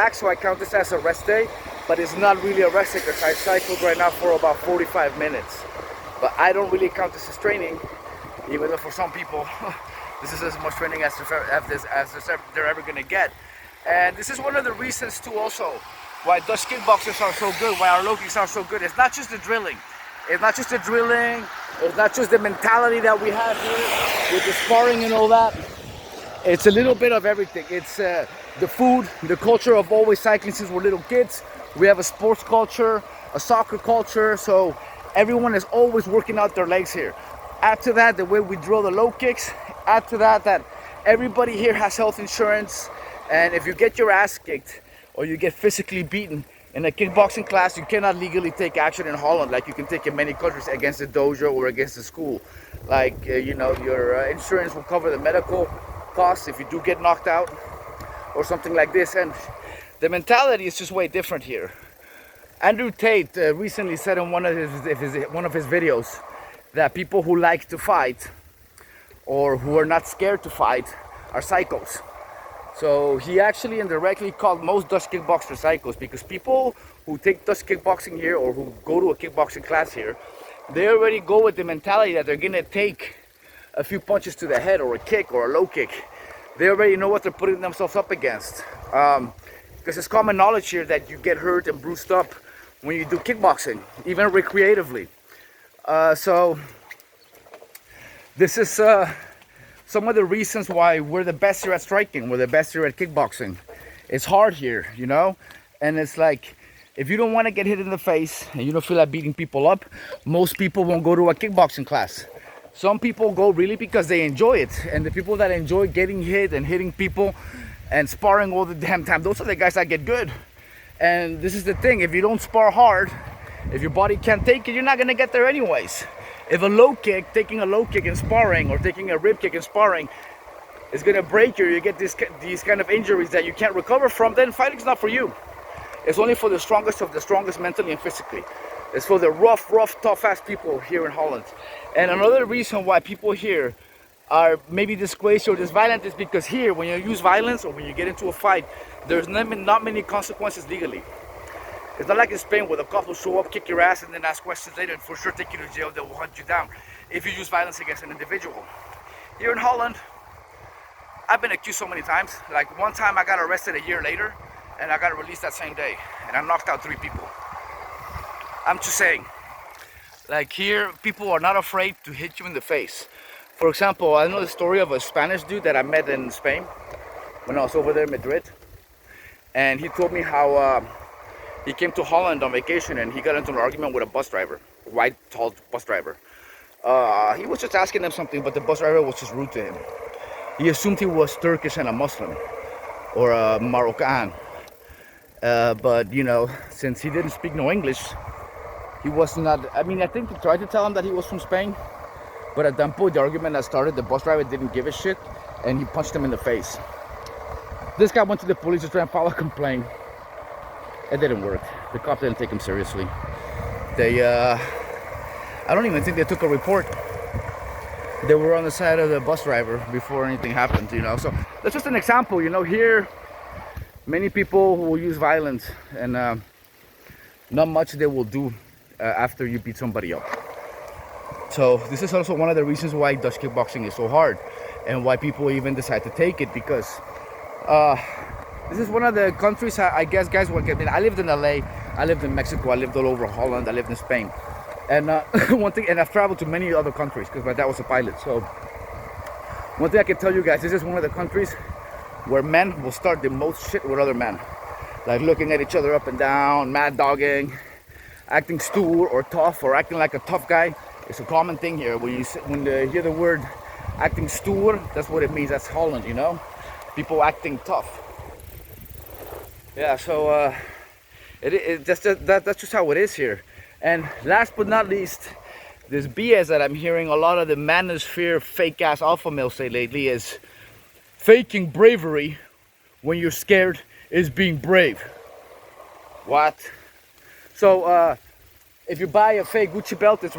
back, so I count this as a rest day, but it's not really a rest day because I cycled right now for about 45 minutes. But I don't really count this as training, even though for some people this is as much training as they're ever going to get. And this is one of the reasons too also why Dutch kickboxers are so good, why our low kicks are so good. It's not just the drilling. It's not just the drilling. It's not just the mentality that we have here with the sparring and all that. It's a little bit of everything. It's the food, the culture of always cycling since we're little kids. We have a sports culture, a soccer culture, so everyone is always working out their legs here. Add to that the way we drill the low kicks. Add to that that everybody here has health insurance, and if you get your ass kicked or you get physically beaten in a kickboxing class, you cannot legally take action in Holland like you can take in many countries against the dojo or against the school. Like, you know, your insurance will cover the medical costs if you do get knocked out or something like this. And the mentality is just way different here. Andrew Tate recently said in one of his videos that people who like to fight or who are not scared to fight are psychos. So he actually indirectly called most Dutch kickboxers psychos, because people who take Dutch kickboxing here or who go to a kickboxing class here, they already go with the mentality that they're gonna take a few punches to the head or a kick or a low kick. They already know what they're putting themselves up against. Because it's common knowledge here that you get hurt and bruised up when you do kickboxing, even recreatively. So this is some of the reasons why we're the best here at striking, we're the best here at kickboxing. It's hard here, you know? And it's like, if you don't want to get hit in the face and you don't feel like beating people up, most people won't go to a kickboxing class. Some people go really because they enjoy it. And the people that enjoy getting hit and hitting people and sparring all the damn time, those are the guys that get good. And this is the thing, if you don't spar hard, if your body can't take it, you're not gonna get there anyways. If a low kick, taking a low kick in sparring or taking a rib kick in sparring is gonna break you, you get these kind of injuries that you can't recover from, then fighting's not for you. It's only for the strongest of the strongest mentally and physically. It's for the rough, tough ass people here in Holland. And another reason why people here are maybe this crazy or this violent is because here, when you use violence or when you get into a fight, there's not many consequences legally. It's not like in Spain where the cops will show up, kick your ass, and then ask questions later and for sure take you to jail. They will hunt you down if you use violence against an individual. Here in Holland, I've been accused so many times. Like one time I got arrested a year later and I got released that same day and I knocked out 3 people. I'm just saying, like here, people are not afraid to hit you in the face. For example, I know the story of a Spanish dude that I met in Spain when I was over there in Madrid. And he told me how he came to Holland on vacation and he got into an argument with a bus driver, a white, tall bus driver. He was just asking him something, but the bus driver was just rude to him. He assumed he was Turkish and a Muslim or a Moroccan. But, you know, since he didn't speak no English, he was not, I mean, I think he tried to tell him that he was from Spain. But at that point, the argument that started, the bus driver didn't give a shit and he punched him in the face. This guy went to the police to try and file a complaint. It didn't work. The cops didn't take him seriously. I don't even think they took a report. They were on the side of the bus driver before anything happened, you know. So that's just an example, you know. Here, many people will use violence and not much they will do after you beat somebody up. So this is also one of the reasons why Dutch kickboxing is so hard and why people even decide to take it, because this is one of the countries, I guess guys will get. I mean, I lived in LA, I lived in Mexico, I lived all over Holland, I lived in Spain. And one thing, and I've traveled to many other countries because my dad was a pilot. So one thing I can tell you guys, this is one of the countries where men will start the most shit with other men. Like looking at each other up and down, mad dogging, acting stoer or tough or acting like a tough guy. It's a common thing here. When they hear the word acting stoer, that's what it means. That's Holland, you know? People acting tough. Yeah, so that's just how it is here. And last but not least, this BS that I'm hearing a lot of the manosphere fake ass alpha males say lately is faking bravery when you're scared is being brave. What? So if you buy a fake Gucci belt, it's